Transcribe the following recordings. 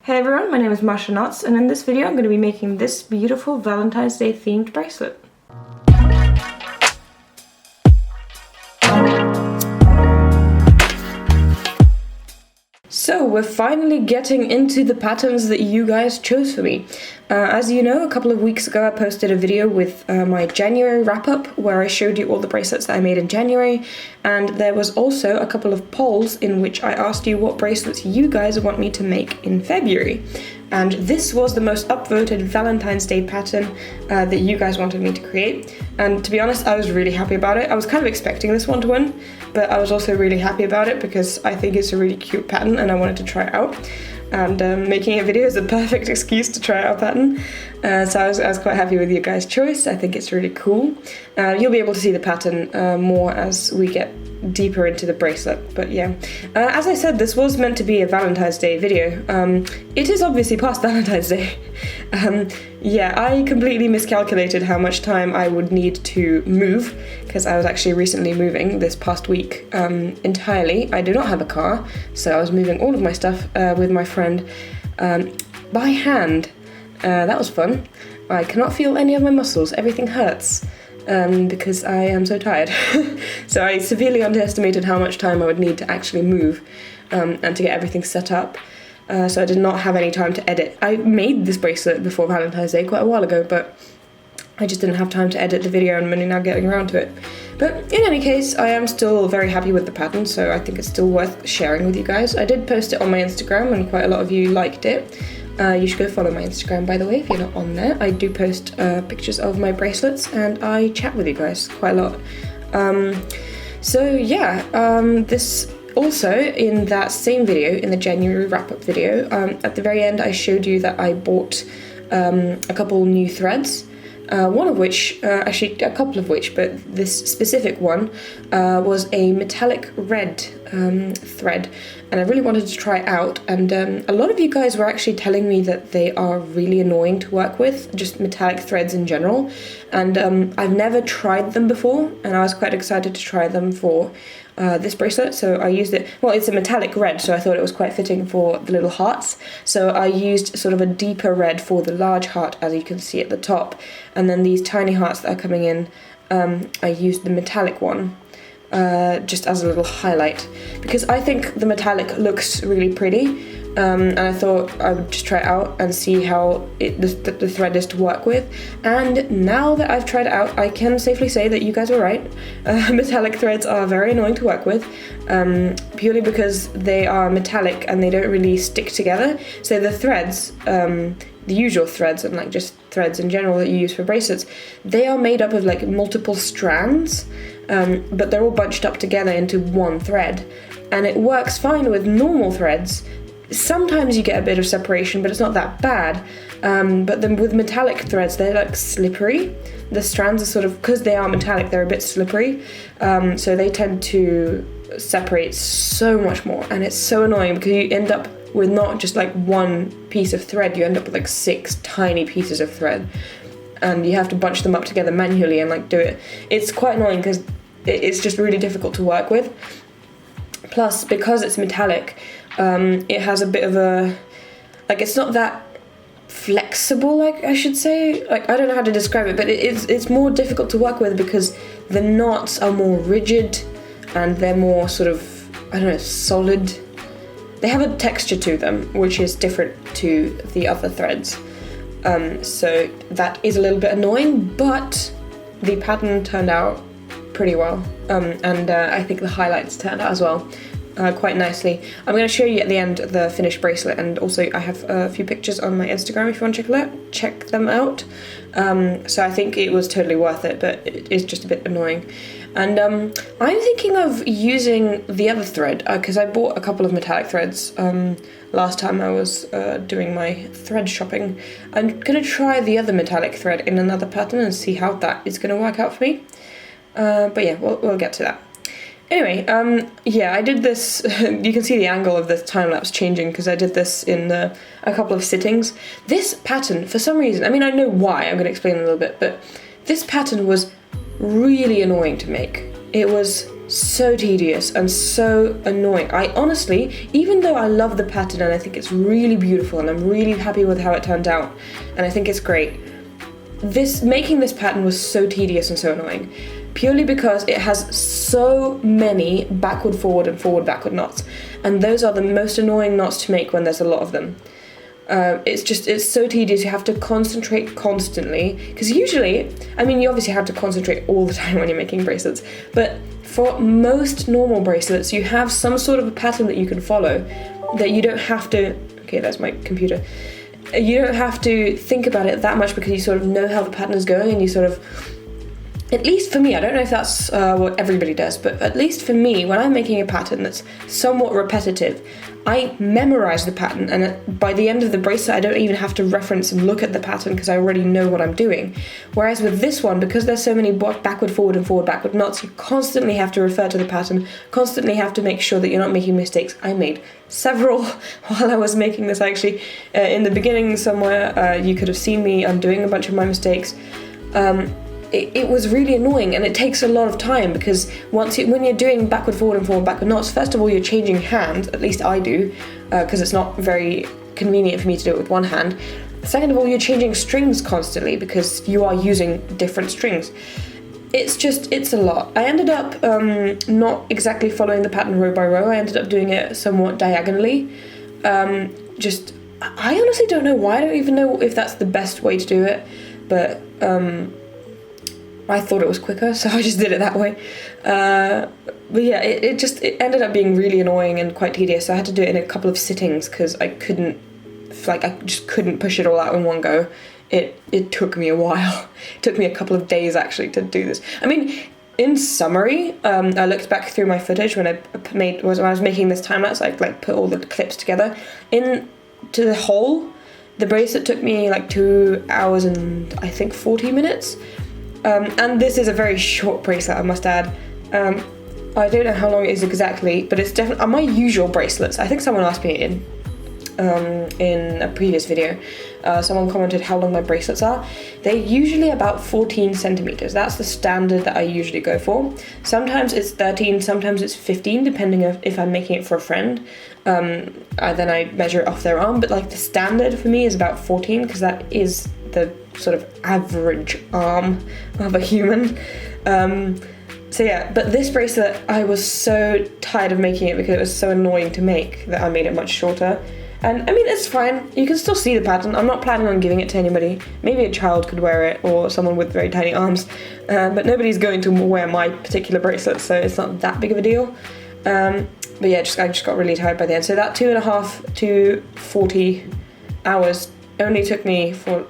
Hey everyone, my name is Masha and in this video I'm going to be making this beautiful Valentine's Day themed bracelet. So we're finally getting into the patterns that you guys chose for me. As you know, a couple of weeks ago I posted a video with my January wrap-up where I showed you all the bracelets that I made in January, and there was also a couple of polls in which I asked you what bracelets you guys want me to make in February. And this was the most upvoted Valentine's Day pattern that you guys wanted me to create. And to be honest, I was really happy about it. I was kind of expecting this one to win, but I was also really happy about it because I think it's a really cute pattern and I wanted to try it out. And making a video is a perfect excuse to try out a pattern. So I was quite happy with your guys' choice. I think it's really cool. You'll be able to see the pattern more as we get deeper into the bracelet, but yeah. As I said, this was meant to be a Valentine's Day video. It is obviously past Valentine's Day. Yeah, I completely miscalculated how much time I would need to move, because I was actually recently moving this past week entirely. I do not have a car, so I was moving all of my stuff with my friend by hand. That was fun. I cannot feel any of my muscles, everything hurts. Because I am so tired. So I severely underestimated how much time I would need to actually move and to get everything set up. So I did not have any time to edit. I made this bracelet before Valentine's Day quite a while ago, but I just didn't have time to edit the video and I'm only now getting around to it. But in any case, I am still very happy with the pattern, so I think it's still worth sharing with you guys. I did post it on my Instagram and quite a lot of you liked it. You should go follow my Instagram, by the way, if you're not on there. I do post pictures of my bracelets and I chat with you guys quite a lot. So yeah, this also, in that same video, in the January wrap-up video, at the very end I showed you that I bought a couple new threads. One of which, actually a couple of which, but this specific one was a metallic red thread, and I really wanted to try it out, and a lot of you guys were actually telling me that they are really annoying to work with, just metallic threads in general, and I've never tried them before, and I was quite excited to try them for this bracelet, so I used it. Well, it's a metallic red, so I thought it was quite fitting for the little hearts, so I used sort of a deeper red for the large heart, as you can see at the top, and then these tiny hearts that are coming in, I used the metallic one just as a little highlight, because I think the metallic looks really pretty, and I thought I would just try it out and see how the thread is to work with. And now that I've tried it out, I can safely say that you guys were right. Metallic threads are very annoying to work with, purely because they are metallic and they don't really stick together. So the threads, the usual threads and like just threads in general that you use for bracelets, they are made up of like multiple strands, but they're all bunched up together into one thread. And it works fine with normal threads. Sometimes you get a bit of separation, but it's not that bad. But then with metallic threads, they're like slippery. The strands are sort of, because they are metallic, they're a bit slippery. So they tend to separate so much more. And it's so annoying because you end up with not just like one piece of thread, you end up with like 6 tiny pieces of thread. And you have to bunch them up together manually and like do it. It's quite annoying because it's just really difficult to work with. Plus, because it's metallic, it has a bit of a, like, it's not that flexible, like I should say. Like, I don't know how to describe it, but it's more difficult to work with because the knots are more rigid and they're more sort of, I don't know, solid. They have a texture to them, which is different to the other threads. So that is a little bit annoying, but the pattern turned out pretty well. And I think the highlights turned out as well. Quite nicely. I'm going to show you at the end the finished bracelet, and also I have a few pictures on my Instagram if you want to check them out. So I think it was totally worth it, but it is just a bit annoying. And I'm thinking of using the other thread, because I bought a couple of metallic threads last time I was doing my thread shopping. I'm going to try the other metallic thread in another pattern and see how that is going to work out for me. But yeah, we'll get to that. Anyway, yeah, I did this, you can see the angle of the time-lapse changing because I did this in a couple of sittings. This pattern, for some reason, I mean, I know why, I'm going to explain in a little bit, but this pattern was really annoying to make. It was so tedious and so annoying. I honestly, even though I love the pattern and I think it's really beautiful and I'm really happy with how it turned out and I think it's great, making this pattern was so tedious and so annoying, purely because it has so many backward, forward and forward, backward knots, and those are the most annoying knots to make when there's a lot of them. It's so tedious. You have to concentrate constantly, because usually, I mean, you obviously have to concentrate all the time when you're making bracelets, but for most normal bracelets, you have some sort of a pattern that you can follow, that you don't have to, okay, that's my computer, you don't have to think about it that much because you sort of know how the pattern is going, and you sort of, at least for me, I don't know if that's what everybody does, but at least for me, when I'm making a pattern that's somewhat repetitive, I memorize the pattern, and by the end of the bracelet, I don't even have to reference and look at the pattern because I already know what I'm doing. Whereas with this one, because there's so many backward, forward and forward, backward knots, you constantly have to refer to the pattern, constantly have to make sure that you're not making mistakes. I made several while I was making this, actually. In the beginning somewhere, you could have seen me undoing a bunch of my mistakes. It was really annoying, and it takes a lot of time because when you're doing backward, forward and forward, backward knots, first of all you're changing hand, at least I do, because it's not very convenient for me to do it with one hand. Second of all, you're changing strings constantly because you are using different strings. It's a lot. I ended up not exactly following the pattern row by row. I ended up doing it somewhat diagonally. I honestly don't know why. I don't even know if that's the best way to do it, but I thought it was quicker, so I just did it that way. But yeah, it ended up being really annoying and quite tedious. So I had to do it in a couple of sittings because I just couldn't push it all out in one go. It took me a while. It took me a couple of days actually to do this. I mean, in summary, I looked back through my footage when I was making this time lapse. I put all the clips together. To the whole, the bracelet took me 2 hours and I think 40 minutes. And this is a very short bracelet, I must add. I don't know how long it is exactly, but it's definitely my usual bracelets. I think someone asked me in a previous video. Someone commented how long my bracelets are. They're usually about 14 centimeters. That's the standard that I usually go for. Sometimes it's 13, sometimes it's 15, depending on if I'm making it for a friend. Then I measure it off their arm, but the standard for me is about 14 because that is the sort of average arm of a human. So yeah, but this bracelet, I was so tired of making it because it was so annoying to make that I made it much shorter. And I mean, it's fine. You can still see the pattern. I'm not planning on giving it to anybody. Maybe a child could wear it or someone with very tiny arms. But nobody's going to wear my particular bracelet, so it's not that big of a deal. But yeah, I just got really tired by the end. So that 2.5 to 40 hours only took me for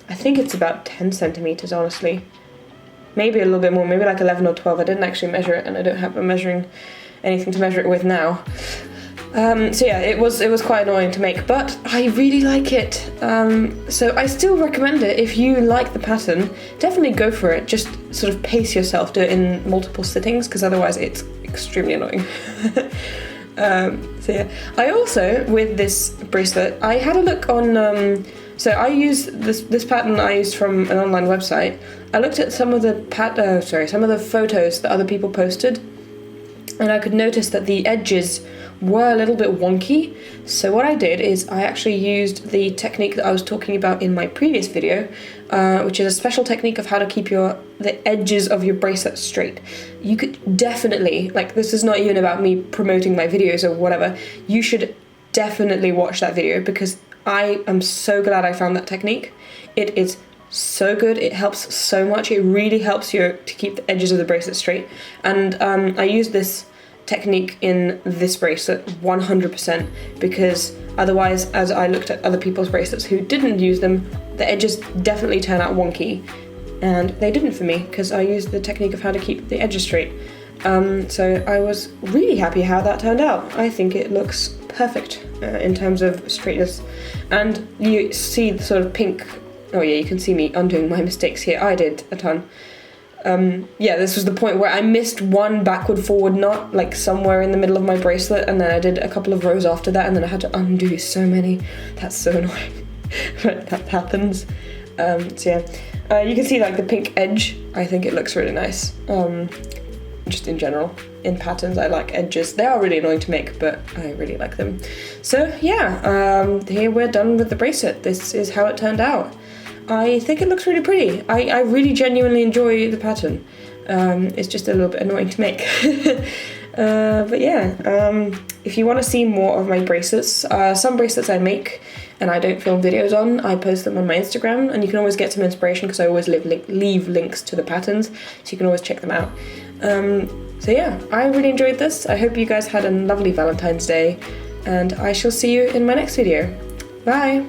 I think it's about 10 centimeters, honestly. Maybe a little bit more, maybe 11 or 12. I didn't actually measure it, and I don't have anything to measure it with now. So yeah, it was quite annoying to make, but I really like it. So I still recommend it. If you like the pattern, definitely go for it. Just sort of pace yourself, do it in multiple sittings, because otherwise it's extremely annoying. So yeah, I also, with this bracelet, I had a look on, so I used this pattern I used from an online website. I looked at some of the photos that other people posted, and I could notice that the edges were a little bit wonky. So what I did is I actually used the technique that I was talking about in my previous video, which is a special technique of how to keep the edges of your bracelet straight. You could definitely, this is not even about me promoting my videos or whatever, you should definitely watch that video because I am so glad I found that technique. It is so good, it helps so much, it really helps you to keep the edges of the bracelet straight. And I used this technique in this bracelet 100% because otherwise, as I looked at other people's bracelets who didn't use them, the edges definitely turn out wonky, and they didn't for me because I used the technique of how to keep the edges straight. So I was really happy how that turned out. I think it looks perfect in terms of straightness, and you see the sort of pink. Oh yeah, you can see me undoing my mistakes here. I did a ton. Yeah, this was the point where I missed one backward forward knot, somewhere in the middle of my bracelet, and then I did a couple of rows after that, and then I had to undo so many. That's so annoying, but that happens. So yeah, you can see the pink edge. I think it looks really nice. just in general. In patterns, I like edges. They are really annoying to make, but I really like them. So yeah, here we're done with the bracelet. This is how it turned out. I think it looks really pretty. I really genuinely enjoy the pattern. It's just a little bit annoying to make. But yeah, if you want to see more of my bracelets, some bracelets I make and I don't film videos on, I post them on my Instagram, and you can always get some inspiration because I always leave links to the patterns, so you can always check them out. So yeah, I really enjoyed this. I hope you guys had a lovely Valentine's Day, and I shall see you in my next video. Bye!